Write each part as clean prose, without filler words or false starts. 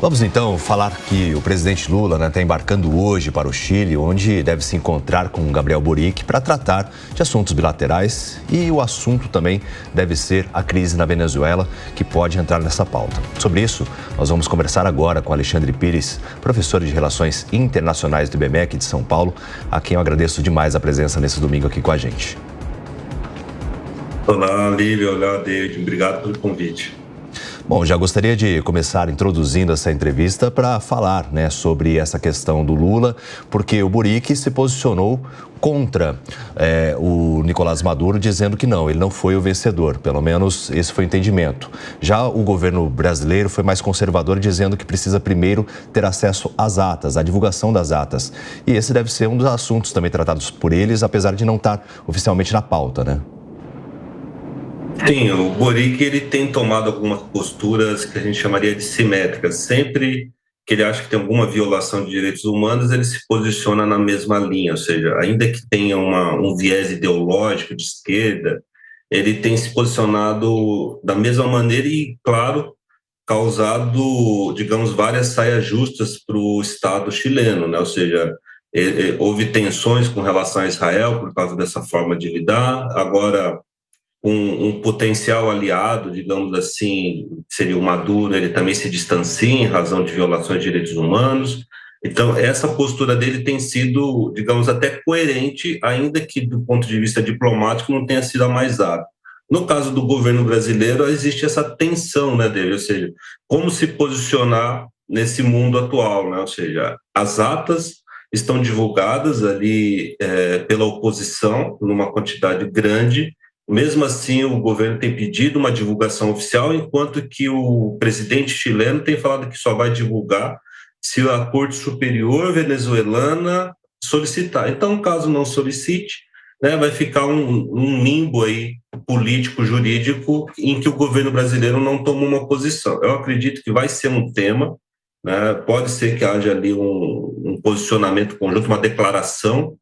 Vamos então falar que o presidente Lula está embarcando hoje para o Chile, onde deve se encontrar com Gabriel Boric para tratar de assuntos bilaterais, e o assunto também deve ser a crise na Venezuela, que pode entrar nessa pauta. Sobre isso, nós vamos conversar agora com Alexandre Pires, professor de Relações Internacionais do IBMEC de São Paulo, a quem eu agradeço demais a presença nesse domingo aqui com a gente. Olá, Lívia. Olá, David. Obrigado pelo convite. Bom, já gostaria de começar introduzindo essa entrevista para falar, sobre essa questão do Lula, porque o Boric se posicionou contra o Nicolás Maduro, dizendo que não, ele não foi o vencedor, pelo menos esse foi o entendimento. Já o governo brasileiro foi mais conservador, dizendo que precisa primeiro ter acesso às atas, à divulgação das atas. E esse deve ser um dos assuntos também tratados por eles, apesar de não estar oficialmente na pauta, né? Sim, o Boric ele tem tomado algumas posturas que a gente chamaria de simétricas. Sempre que ele acha que tem alguma violação de direitos humanos, ele se posiciona na mesma linha, ou seja, ainda que tenha um viés ideológico de esquerda, ele tem se posicionado da mesma maneira e, claro, causado, digamos, várias saias justas para o Estado chileno, né? Ou seja, houve tensões com relação a Israel por causa dessa forma de lidar. Agora, um potencial aliado, digamos assim, seria o Maduro, ele também se distancia em razão de violações de direitos humanos. Então, essa postura dele tem sido, digamos, até coerente, ainda que do ponto de vista diplomático não tenha sido a mais dada. No caso do governo brasileiro, existe essa tensão, né, dele, ou seja, como se posicionar nesse mundo atual, né? Ou seja, as atas estão divulgadas ali pela oposição, numa quantidade grande. Mesmo assim, o governo tem pedido uma divulgação oficial, enquanto que o presidente chileno tem falado que só vai divulgar se a Corte Superior venezuelana solicitar. Então, caso não solicite, né, vai ficar um limbo aí político-jurídico em que o governo brasileiro não toma uma posição. Eu acredito que vai ser um tema, né, pode ser que haja ali um posicionamento conjunto, uma declaração,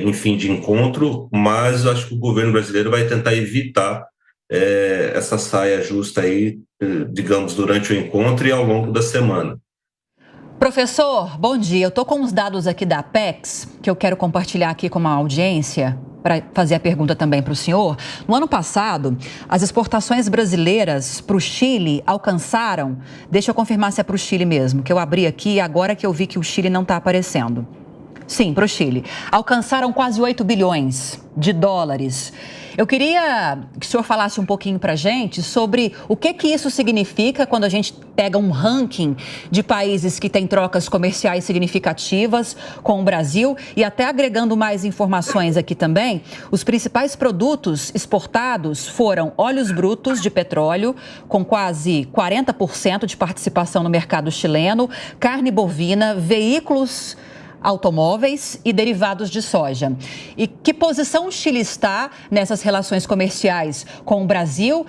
em fim de encontro, mas acho que o governo brasileiro vai tentar evitar essa saia justa aí, digamos, durante o encontro e ao longo da semana. Professor, bom dia. Eu estou com os dados aqui da Apex, que eu quero compartilhar aqui com a audiência, para fazer a pergunta também para o senhor. No ano passado, as exportações brasileiras para o Chile alcançaram, deixa eu confirmar se é para o Chile mesmo, que eu abri aqui agora que eu vi que o Chile não está aparecendo. Sim, para o Chile. Alcançaram quase 8 bilhões de dólares. Eu queria que o senhor falasse um pouquinho para a gente sobre o que isso significa quando a gente pega um ranking de países que têm trocas comerciais significativas com o Brasil, e até agregando mais informações aqui também, os principais produtos exportados foram óleos brutos de petróleo, com quase 40% de participação no mercado chileno, carne bovina, veículos automóveis e derivados de soja. E que posição o Chile está nessas relações comerciais com o Brasil?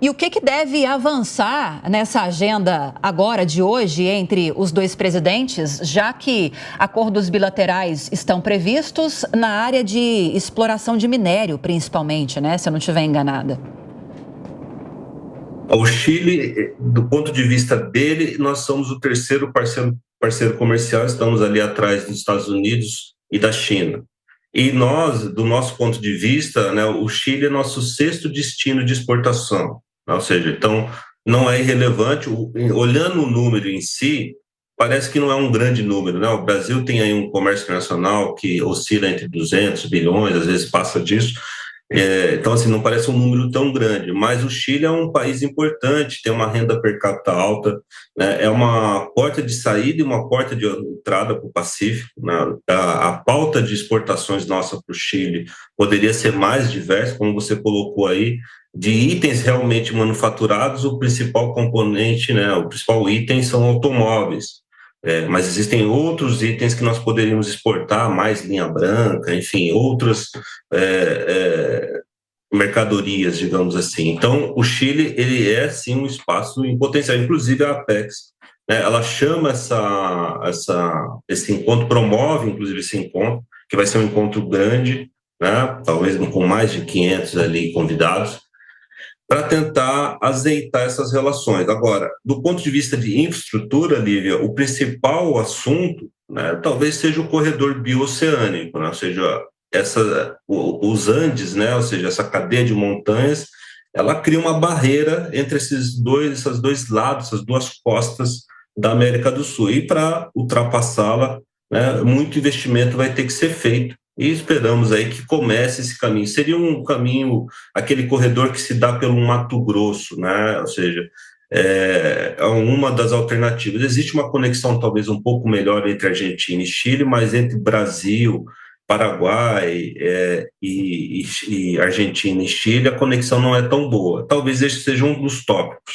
E o que deve avançar nessa agenda agora de hoje entre os dois presidentes, já que acordos bilaterais estão previstos na área de exploração de minério, principalmente, né? Se eu não estiver enganada. O Chile, do ponto de vista dele, nós somos o terceiro parceiro comercial, estamos ali atrás dos Estados Unidos e da China. E nós, do nosso ponto de vista, né, o Chile é nosso sexto destino de exportação. Ou seja, então não é irrelevante. Olhando o número em si, parece que não é um grande número, né? O Brasil tem aí um comércio internacional que oscila entre 200 bilhões, às vezes passa disso. Então, assim, não parece um número tão grande, mas o Chile é um país importante, tem uma renda per capita alta, né? É uma porta de saída e uma porta de entrada para o Pacífico, né? A pauta de exportações nossa para o Chile poderia ser mais diversa, como você colocou aí, de itens realmente manufaturados, o principal componente, né, o principal item são automóveis. Mas existem outros itens que nós poderíamos exportar, mais linha branca, enfim, outras mercadorias, digamos assim. Então, o Chile, ele é, sim, um espaço em potencial, inclusive a Apex, né, ela chama esse encontro, promove, inclusive, esse encontro, que vai ser um encontro grande, né, talvez com mais de 500 ali convidados, para tentar azeitar essas relações. Agora, do ponto de vista de infraestrutura, Lívia, o principal assunto, né, talvez seja o corredor bioceânico, né, ou seja, os Andes, né, ou seja, essa cadeia de montanhas, ela cria uma barreira entre esses dois lados, essas duas costas da América do Sul. E para ultrapassá-la, né, muito investimento vai ter que ser feito. E esperamos aí que comece esse caminho. Seria um caminho, aquele corredor que se dá pelo Mato Grosso, né? Ou seja, é uma das alternativas. Existe uma conexão talvez um pouco melhor entre Argentina e Chile, mas entre Brasil, Paraguai e Argentina e Chile, a conexão não é tão boa. Talvez este seja um dos tópicos.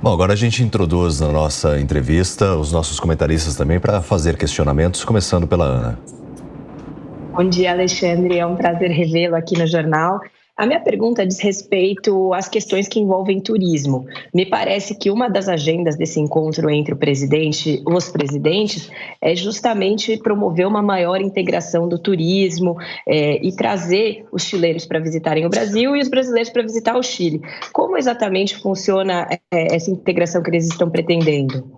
Bom, agora a gente introduz na nossa entrevista os nossos comentaristas também para fazer questionamentos, começando pela Ana. Bom dia, Alexandre. É um prazer revê-lo aqui no jornal. A minha pergunta diz respeito às questões que envolvem turismo. Me parece que uma das agendas desse encontro entre os presidentes, é justamente promover uma maior integração do turismo e trazer os chilenos para visitarem o Brasil e os brasileiros para visitar o Chile. Como exatamente funciona essa integração que eles estão pretendendo?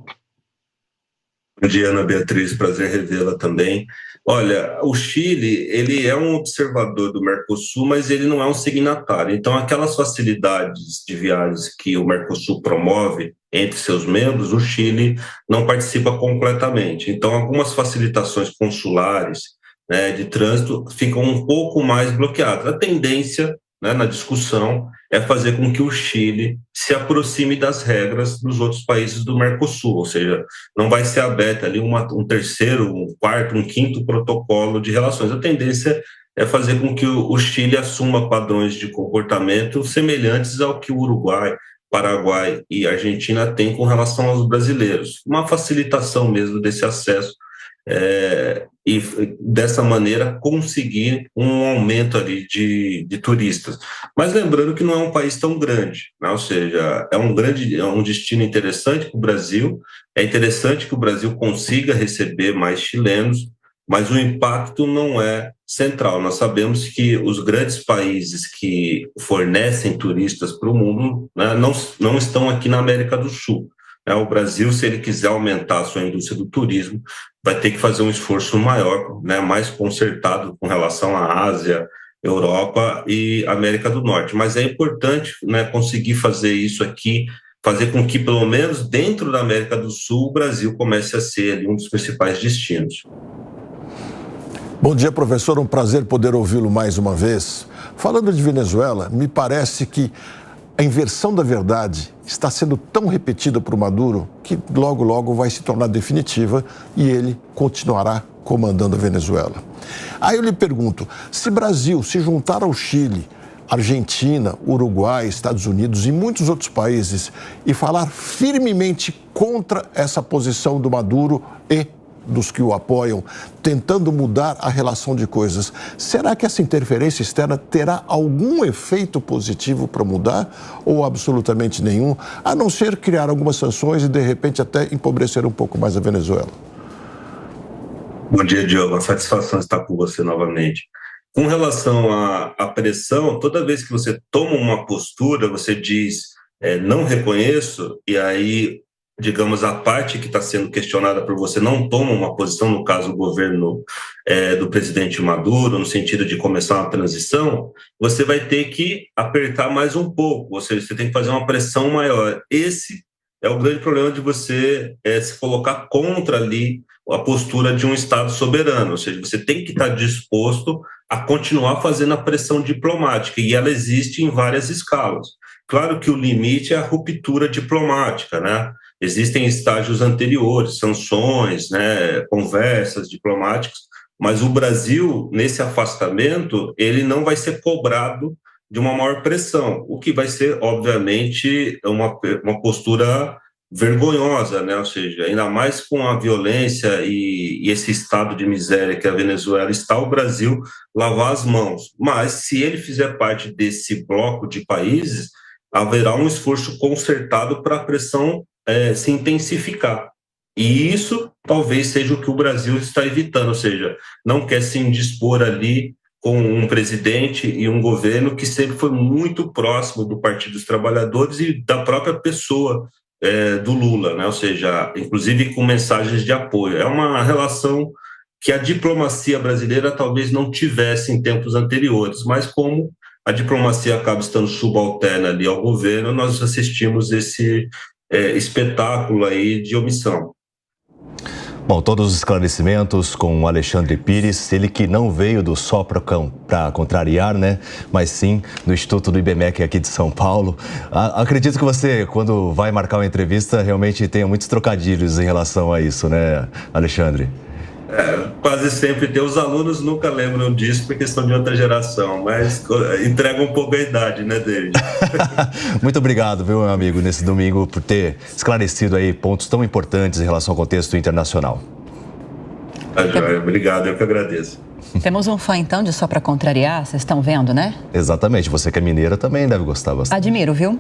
Bom dia, Ana Beatriz, prazer revê-la também. Olha, o Chile, ele é um observador do Mercosul, mas ele não é um signatário. Então, aquelas facilidades de viagens que o Mercosul promove entre seus membros, o Chile não participa completamente. Então, algumas facilitações consulares, né, de trânsito ficam um pouco mais bloqueadas. A tendência, né, na discussão é fazer com que o Chile se aproxime das regras dos outros países do Mercosul, ou seja, não vai ser aberto ali um terceiro, um quarto, um quinto protocolo de relações. A tendência é fazer com que o Chile assuma padrões de comportamento semelhantes ao que o Uruguai, Paraguai e Argentina têm com relação aos brasileiros. Uma facilitação mesmo desse acesso e dessa maneira conseguir um aumento ali de turistas. Mas lembrando que não é um país tão grande, né? Ou seja, é um destino interessante para o Brasil, é interessante que o Brasil consiga receber mais chilenos, mas o impacto não é central. Nós sabemos que os grandes países que fornecem turistas para o mundo, né, não estão aqui na América do Sul. O Brasil, se ele quiser aumentar a sua indústria do turismo, vai ter que fazer um esforço maior, né, mais concertado com relação à Ásia, Europa e América do Norte. Mas é importante, né, conseguir fazer isso aqui, fazer com que, pelo menos dentro da América do Sul, o Brasil comece a ser ali um dos principais destinos. Bom dia, professor. Um prazer poder ouvi-lo mais uma vez. Falando de Venezuela, me parece que a inversão da verdade está sendo tão repetida por Maduro que logo, logo vai se tornar definitiva e ele continuará comandando a Venezuela. Aí eu lhe pergunto, se Brasil se juntar ao Chile, Argentina, Uruguai, Estados Unidos e muitos outros países e falar firmemente contra essa posição do Maduro e dos que o apoiam, tentando mudar a relação de coisas, será que essa interferência externa terá algum efeito positivo para mudar ou absolutamente nenhum, a não ser criar algumas sanções e, de repente, até empobrecer um pouco mais a Venezuela? Bom dia, Diogo. A satisfação estar com você novamente. Com relação à pressão, toda vez que você toma uma postura, você diz não reconheço, e aí, digamos, a parte que está sendo questionada por você não toma uma posição, no caso, o governo do presidente Maduro, no sentido de começar uma transição, você vai ter que apertar mais um pouco, ou seja, você tem que fazer uma pressão maior. Esse é o grande problema de você se colocar contra ali a postura de um Estado soberano, ou seja, você tem que estar disposto a continuar fazendo a pressão diplomática, e ela existe em várias escalas. Claro que o limite é a ruptura diplomática, né? Existem estágios anteriores, sanções, né, conversas diplomáticas, mas o Brasil, nesse afastamento, ele não vai ser cobrado de uma maior pressão, o que vai ser, obviamente, uma postura vergonhosa, né? Ou seja, ainda mais com a violência e esse estado de miséria que a Venezuela está, o Brasil lavar as mãos. Mas, se ele fizer parte desse bloco de países, haverá um esforço concertado para a pressão se intensificar. E isso talvez seja o que o Brasil está evitando, ou seja, não quer se indispor ali com um presidente e um governo que sempre foi muito próximo do Partido dos Trabalhadores e da própria pessoa do Lula, né? Ou seja, inclusive com mensagens de apoio. É uma relação que a diplomacia brasileira talvez não tivesse em tempos anteriores, mas como a diplomacia acaba estando subalterna ali ao governo, nós assistimos esse espetáculo aí de omissão. Bom, todos os esclarecimentos com o Alexandre Pires, ele que não veio do Só para contrariar, né? Mas sim do Instituto do IBMEC aqui de São Paulo. Acredito que você, quando vai marcar uma entrevista, realmente tenha muitos trocadilhos em relação a isso, né, Alexandre? Quase sempre tem. Os alunos nunca lembram disso por questão de outra geração, mas entrega um pouco a idade, né, David? Muito obrigado, viu, meu amigo, nesse domingo, por ter esclarecido aí pontos tão importantes em relação ao contexto internacional. Joia, obrigado, eu que agradeço. Temos um fã, então, de Só para Contrariar, vocês estão vendo, né? Exatamente, você que é mineira também deve gostar bastante. Admiro, viu?